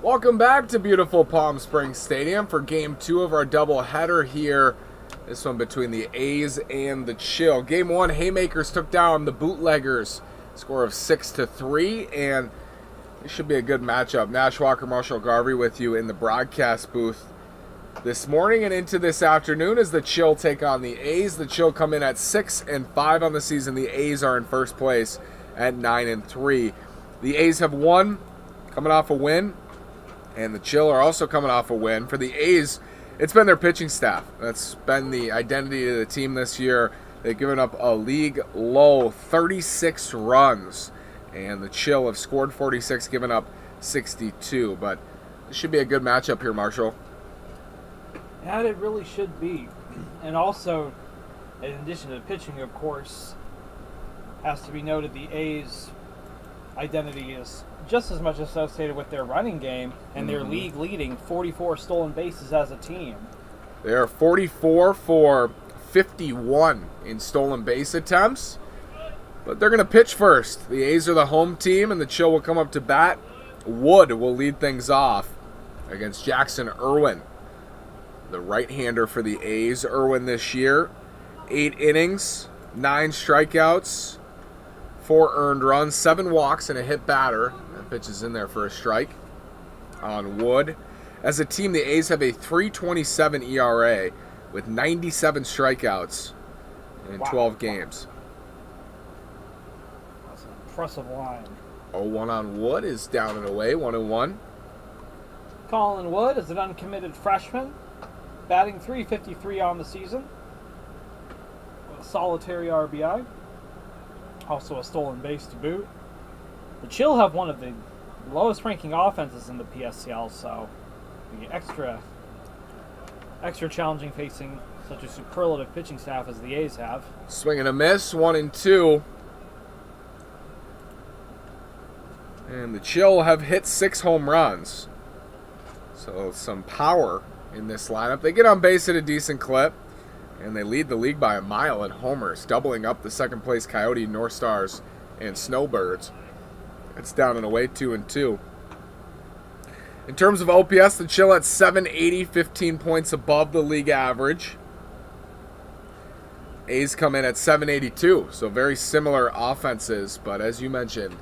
Welcome back to beautiful Palm Springs Stadium for Game 2 of our doubleheader here. This one between the A's and the Chill. Game 1, Haymakers took down the Bootleggers. Score of 6-3, and it should be a good matchup. Nash Walker, Marshall Garvey with you in the broadcast booth this morning and into this afternoon as the Chill take on the A's. The Chill come in at 6-5 on the season. The A's are in first place at 9-3. The A's have won, coming off a win, and the Chill are also coming off a win. For the A's, it's been their pitching staff. That's been the identity of the team this year. They've given up a league low 36 runs, and the Chill have scored 46, given up 62. But this should be a good matchup here, Marshall. Yeah, it really should be. And also, in addition to pitching, of course, has to be noted the A's identity is just as much associated with their running game and their league-leading 44 stolen bases as a team. They are 44 for 51 in stolen base attempts, but they're going to pitch first. The A's are the home team, and the Chill will come up to bat. Wood will lead things off against Jackson Irwin, the right-hander for the A's. Irwin this year, 8 innings, 9 strikeouts, 4 earned runs, 7 walks, and a hit batter. That pitch is in there for a strike on Wood. As a team, the A's have a 3.27 ERA with 97 strikeouts in 12 games. That's an impressive line. 0-1 on Wood is down and away, 1-1. Colin Wood is an uncommitted freshman, batting .353 on the season, with a solitary RBI. Also a stolen base to boot. The Chill have one of the lowest ranking offenses in the PSCL, so the extra challenging facing such a superlative pitching staff as the A's have. Swing and a miss, 1-2. And the Chill have hit 6 home runs. So some power in this lineup. They get on base at a decent clip, and they lead the league by a mile in homers, doubling up the second place Coyote, North Stars, and Snowbirds. It's down and away, 2-2. In terms of OPS, the Chill at 780, 15 points above the league average. A's come in at 782, so very similar offenses, but as you mentioned,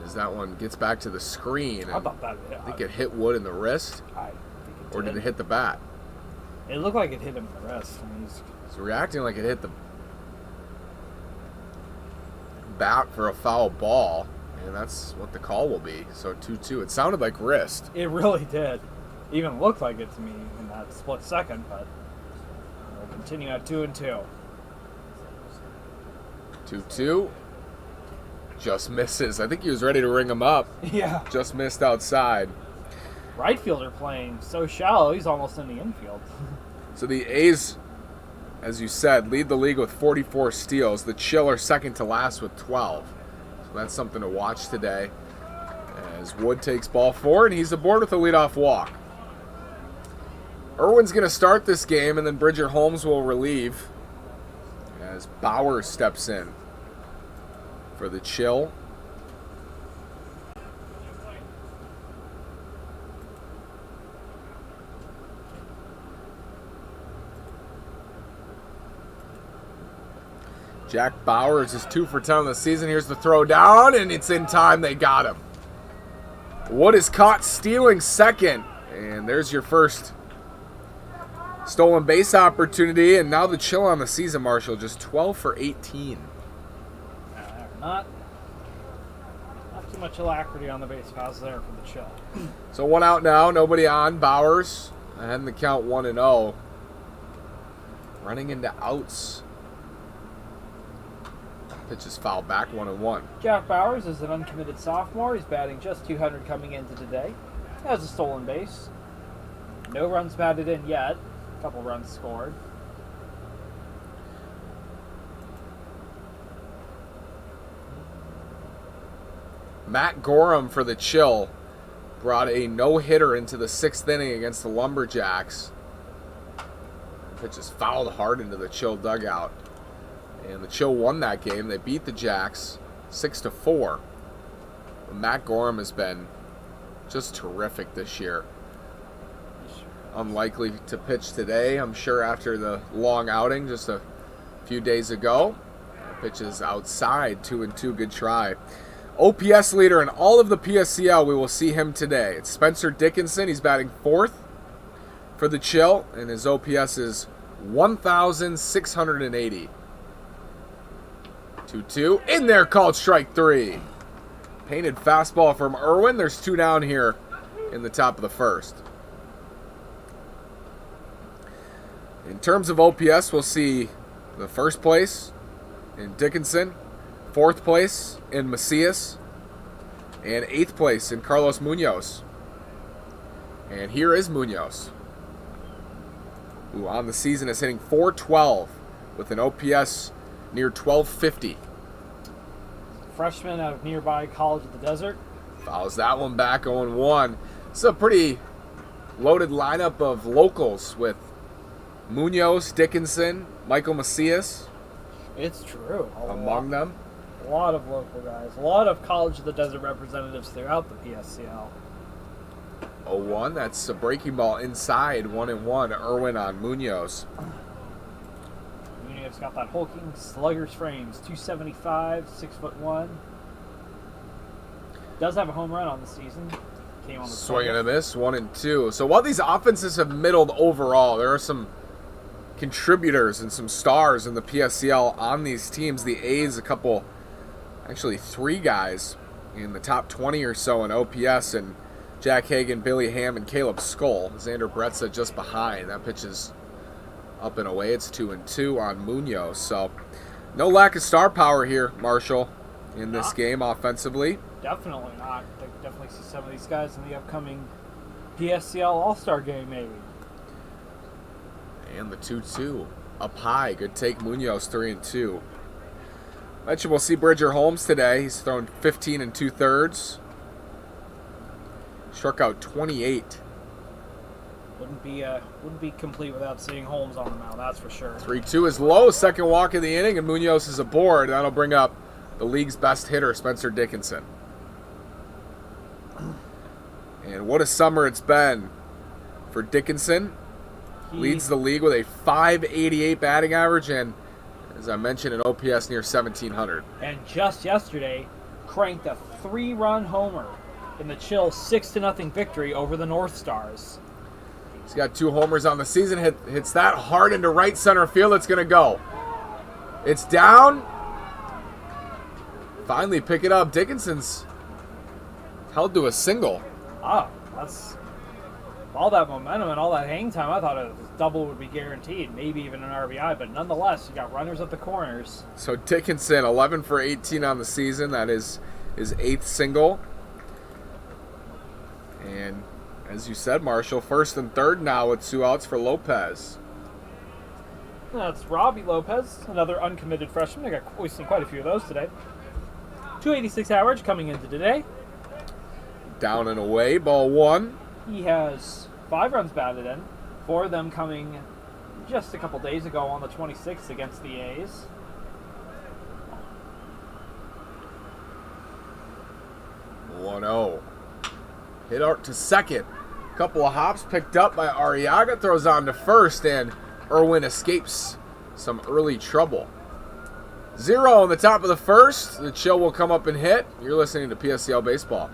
as that one gets back to the screen, I thought that I think it hit Wood in the wrist, or did it hit the bat? It looked like it hit him in the wrist. I mean, It's reacting like it hit the bat for a foul ball, and that's what the call will be. So 2-2. It sounded like wrist. it really did. Even looked like it to me in that split second, but we'll continue at 2-2. 2-2. Just misses. I think he was ready to ring him up. Yeah. Just missed outside. Right fielder playing so shallow, he's almost in the infield. So the A's, as you said, lead the league with 44 steals. The Chill are second to last with 12. So that's something to watch today. As Wood takes ball 4, and he's aboard with a leadoff walk. Irwin's going to start this game, and then Bridger Holmes will relieve as Bauer steps in for the Chill. Jack Bowers is 2 for 10 on the season. Here's the throw down, and it's in time. They got him. Wood is caught stealing second, and there's your first stolen base opportunity. And now the Chill on the season, Marshall, just 12 for 18. Not too much alacrity on the base paths there for the Chill. So 1 out now, nobody on. Bowers ahead in the count, 1-0. Running into outs. Pitch is fouled back, 1-1. Jack Bowers is an uncommitted sophomore. He's batting just .200 coming into today. Has a stolen base. No runs batted in yet. A couple runs scored. Matt Gorham for the Chill brought a no-hitter into the 6th inning against the Lumberjacks. Pitch is fouled hard into the Chill dugout. And the Chill won that game. They beat the Jacks 6-4. Matt Gorham has been just terrific this year. Unlikely to pitch today, I'm sure, after the long outing just a few days ago. Pitches outside, 2-2, good try. OPS leader in all of the PSCL, we will see him today. It's Spencer Dickinson. He's batting 4th for the Chill, and his OPS is 1,680. 2-2, in there, called strike 3. Painted fastball from Irwin. There's 2 down here in the top of the first. In terms of OPS, we'll see the first place in Dickinson, 4th place in Macias, and 8th place in Carlos Munoz. And here is Munoz, who on the season is hitting .412 with an OPS near 1250. Freshman out of nearby College of the Desert. Fouls that one back, 0-1. It's a pretty loaded lineup of locals with Munoz, Dickinson, Michael Macias. It's true. Among them. A lot of local guys. A lot of College of the Desert representatives throughout the PSCL. 0-1. That's a breaking ball inside. 1-1. Irwin on Munoz. Munoz got that hulking slugger's frames. 275, 6'1". Does have a home run on the season. Came on the swing and a miss. 1-2. So while these offenses have middled overall, there are some contributors and some stars in the PSCL on these teams. The A's, actually 3 guys in the top 20 or so in OPS, and Jack Hagan, Billy Ham, and Caleb Skull. Xander Bretza just behind. That pitch is up and away. It's 2-2 on Munoz. So no lack of star power here, Marshall, in this game offensively. Definitely not. I definitely see some of these guys in the upcoming PSCL All-Star game, maybe. And the 2-2 up high. Good take, Munoz, 3-2. Mentioned we'll see Bridger Holmes today. He's thrown 15 2/3. Struck out 28. Wouldn't be complete without seeing Holmes on the mound, that's for sure. 3-2 is low. Second walk of the inning, and Munoz is aboard. That'll bring up the league's best hitter, Spencer Dickinson. And what a summer it's been for Dickinson. Leads the league with a .588 batting average, and as I mentioned, an OPS near 1,700. And just yesterday, cranked a 3-run homer in the Chill 6-0 victory over the North Stars. He's got 2 homers on the season. Hits that hard into right center field. It's going to go. It's down. Finally pick it up. Dickinson's held to a single. Ah, that's all that momentum and all that hang time. I thought a double would be guaranteed, maybe even an RBI, but nonetheless, you got runners at the corners. So Dickinson, 11 for 18 on the season. That is his 8th single. And as you said, Marshall, 1st and 3rd now with 2 outs for Lopez. That's Robbie Lopez, another uncommitted freshman. We've seen quite a few of those today. 286 average coming into today. Down and away, ball 1. He has 5 runs batted in, 4 of them coming just a couple days ago on the 26th against the A's. .1-0. Hit out to second. Couple of hops picked up by Arriaga. Throws on to first, and Irwin escapes some early trouble. 0 on the top of the first. The Chill will come up and hit. You're listening to PSCL Baseball.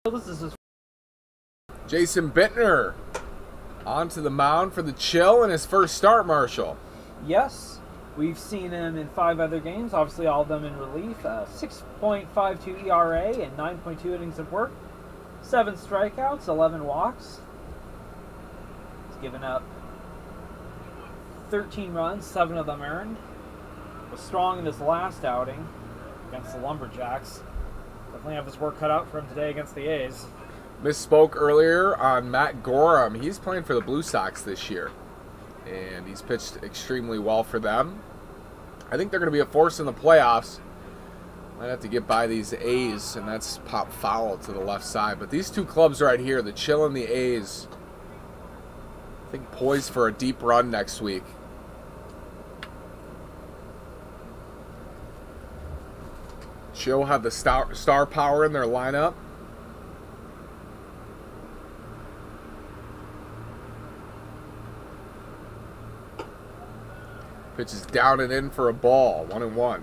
This is his Jason Bittner onto the mound for the Chill in his first start, Marshall. Yes, we've seen him in 5 other games, obviously all of them in relief. 6.52 ERA and 9.2 innings of work. 7 strikeouts, 11 walks. He's given up 13 runs, 7 of them earned. Was strong in his last outing against the Lumberjacks. Definitely have his work cut out for him today against the A's. Misspoke earlier on Matt Gorham. He's playing for the Blue Sox this year, and he's pitched extremely well for them. I think they're going to be a force in the playoffs. Might have to get by these A's, and that's pop foul to the left side. But these two clubs right here, the Chill and the A's, I think poised for a deep run next week. Chill have the star power in their lineup. Pitch is down and in for a ball, 1-1.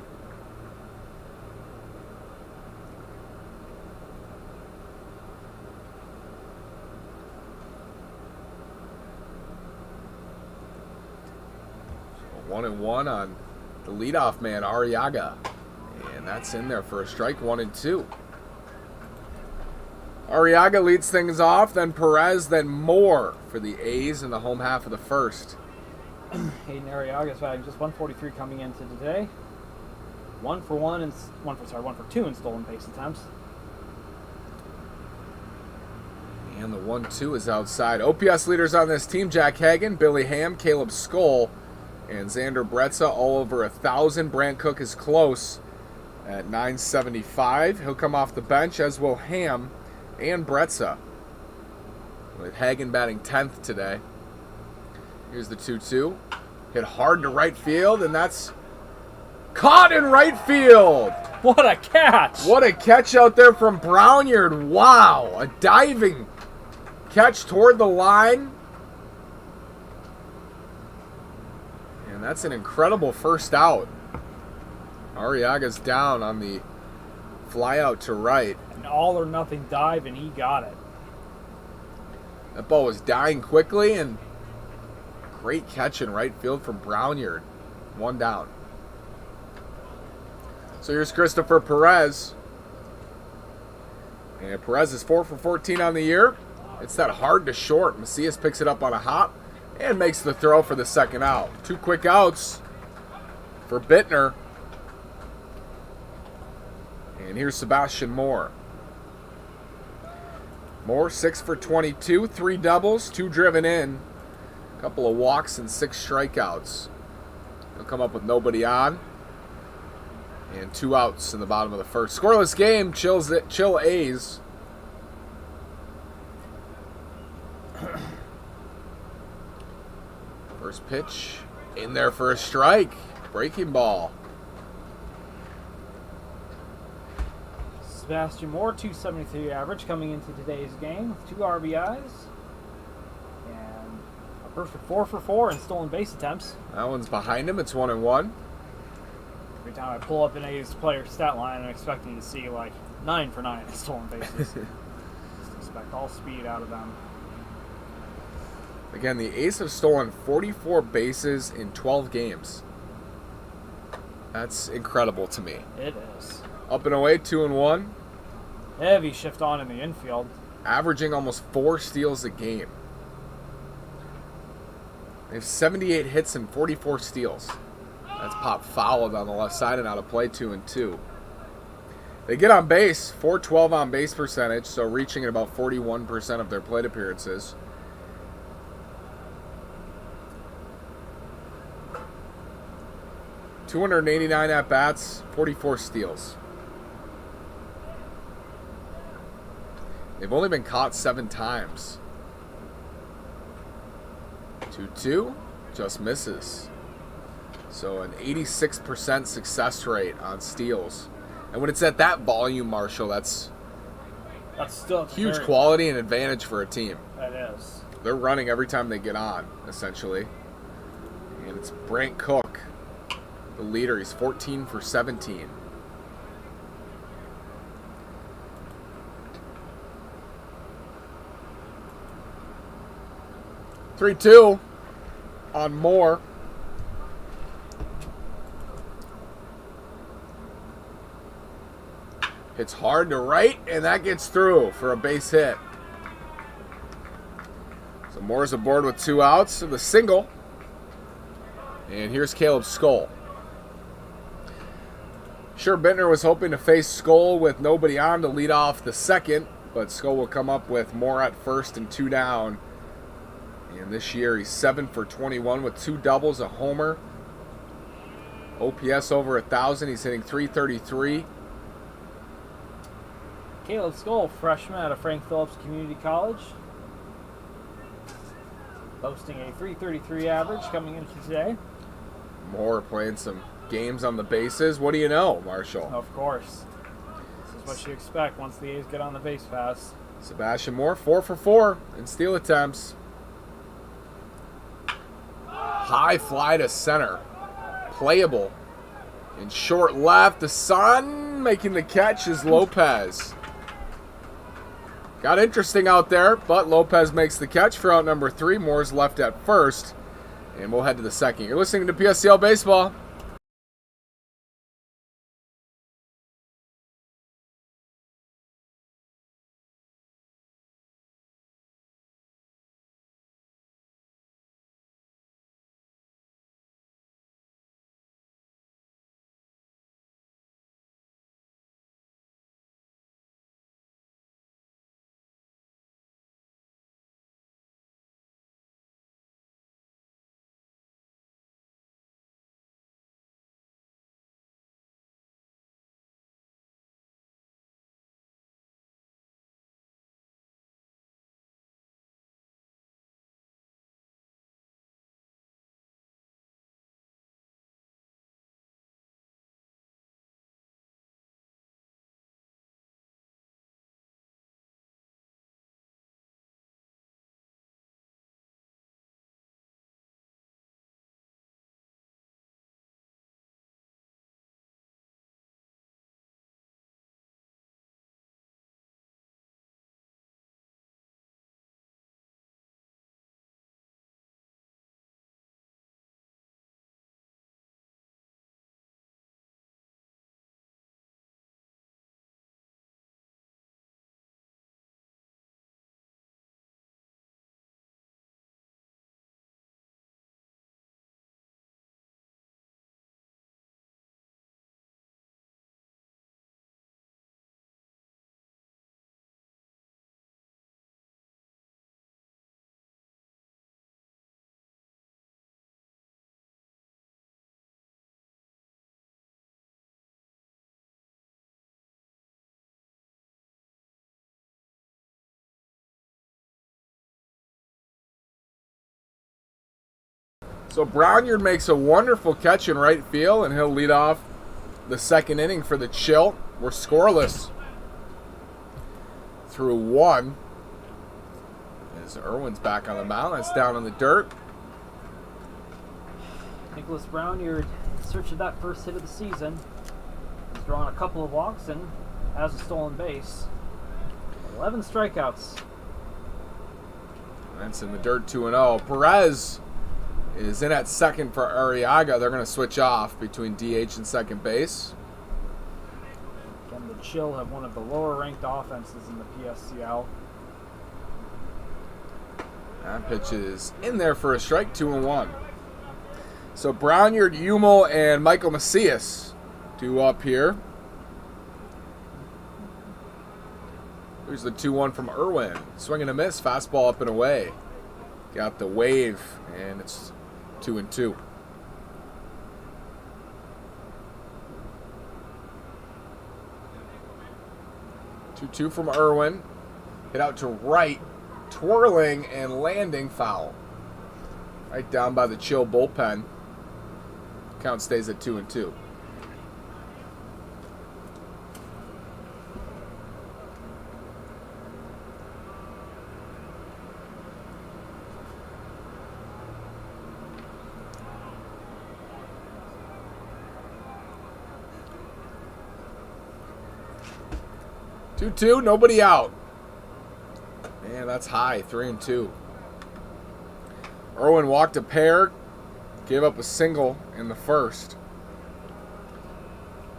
So 1-1 on the leadoff man, Arriaga. And that's in there for a strike, 1-2. Arriaga leads things off, then Perez, then Moore for the A's in the home half of the first. Hayden Arriaga's batting just 143 coming into today. 1 for 2 in stolen base attempts. And the 1-2 is outside. OPS leaders on this team: Jack Hagan, Billy Ham, Caleb Skoll, and Xander Bretza, all over 1,000. Brant Cook is close at 975. He'll come off the bench, as will Ham and Bretza, with Hagan batting 10th today. Here's the 2-2. Hit hard to right field, and that's caught in right field. What a catch! What a catch out there from Brownyard. Wow. A diving catch toward the line. And that's an incredible first out. Arriaga's down on the fly out to right. An all or nothing dive, and he got it. That ball was dying quickly, and great catch in right field from Brownyard. 1 down. So here's Christopher Perez. And Perez is 4 for 14 on the year. It's that hard to short. Macias picks it up on a hop and makes the throw for the second out. 2 quick outs for Bittner. And here's Sebastian Moore. Moore 6 for 22, 3 doubles, 2 driven in. Couple of walks and 6 strikeouts. He'll come up with nobody on. And 2 outs in the bottom of the first. Scoreless game. Chill A's. First pitch in there for a strike. Breaking ball. Sebastian Moore, 273 average coming into today's game with 2 RBIs. Perfect 4 for 4 in stolen base attempts. That one's behind him. It's 1-1. Every time I pull up an A's player stat line, I'm expecting to see like 9 for 9 in stolen bases. Just expect all speed out of them. Again, the A's have stolen 44 bases in 12 games. That's incredible to me. It is. Up and away, 2-1. Heavy shift on in the infield. Averaging almost 4 steals a game. They have 78 hits and 44 steals. That's pop fouled on the left side and out of play, 2-2. They get on base, 412 on base percentage, so reaching at about 41% of their plate appearances. .289 at-bats, 44 steals. They've only been caught 7 times. 2-2, just misses. So an 86% success rate on steals. And when it's at that volume, Marshall, that's still huge quality and advantage for a team. That is. They're running every time they get on, essentially. And it's Brant Cook, the leader. He's 14 for 17. 3-2 on Moore. Hits hard to right, and that gets through for a base hit. So Moore's aboard with 2 outs, so the single. And here's Caleb Skoll. Sure, Bittner was hoping to face Skoll with nobody on to lead off the second, but Skoll will come up with Moore at first and 2 down. And this year he's 7 for 21 with 2 doubles, a homer. OPS over 1,000. He's hitting .333. Caleb Skoll, freshman out of Frank Phillips Community College, posting a .333 average coming into today. Moore playing some games on the bases. What do you know, Marshall? Of course. This is what you expect once the A's get on the base pass. Sebastian Moore, 4 for 4 in steal attempts. High fly to center. Playable. In short left, the Sun making the catch is Lopez. Got interesting out there, but Lopez makes the catch for out number 3. Moore's left at first. And we'll head to the second. You're listening to PSCL Baseball. So Brownyard makes a wonderful catch in right field, and he'll lead off the second inning for the Chill. We're scoreless through 1. As Irwin's back on the mound, that's down in the dirt. Nicholas Brownyard, in search of that first hit of the season, has drawn a couple of walks and has a stolen base. 11 strikeouts. That's in the dirt, 2-0. Perez is in at second for Arriaga. They're going to switch off between DH and second base. Again, the Chill have one of the lower-ranked offenses in the PSCL. That pitch is in there for a strike, 2-1. So Brownyard, Hummel, and Michael Macias due up here. Here's the 2-1 from Irwin. Swing and a miss, fastball up and away. Got the wave, and it's 2-2. Two from Irwin. Hit out to right, twirling and landing foul. Right down by the Chill bullpen. Count stays at 2-2. Two, nobody out. Man, that's high. 3-2. Irwin walked a pair, gave up a single in the first.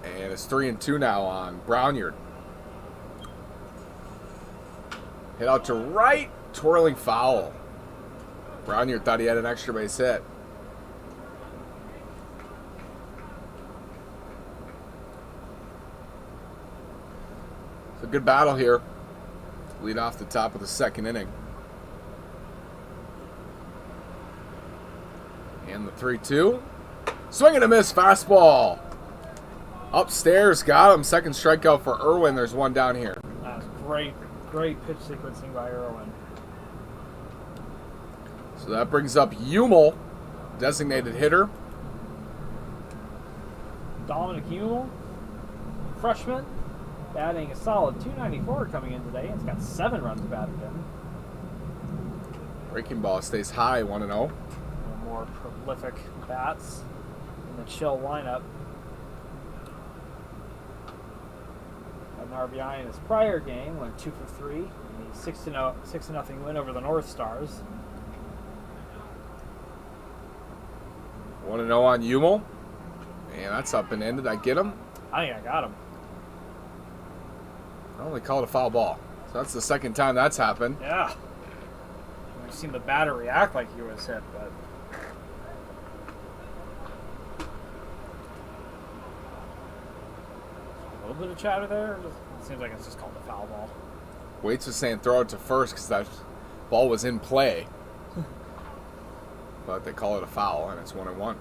And it's 3-2 now on Brownyard. Hit out to right, twirling foul. Brownyard thought he had an extra base hit. It's a good battle here. Lead off the top of the second inning. And the 3-2. Swing and a miss fastball. Upstairs, got him. Second strikeout for Irwin. There's one down here. That was great pitch sequencing by Irwin. So that brings up Hummel, designated hitter. Dominic Hughes, freshman, batting a solid .294 coming in today. It's got 7 runs batted in. Breaking ball stays high, 1-0. More prolific bats in the Chill lineup. Had an RBI in his prior game, went 2 for 3 in the 6-0 win over the North Stars. 1-0 on Hummel. And that's up and in. Did I get him? I think I got him. I only called a foul ball. So that's the second time that's happened. Yeah. We've seen the batter react like he was hit, but a little bit of chatter there. It seems like it's just called a foul ball. Waits was saying throw it to first because that ball was in play. But they call it a foul, and it's 1-1.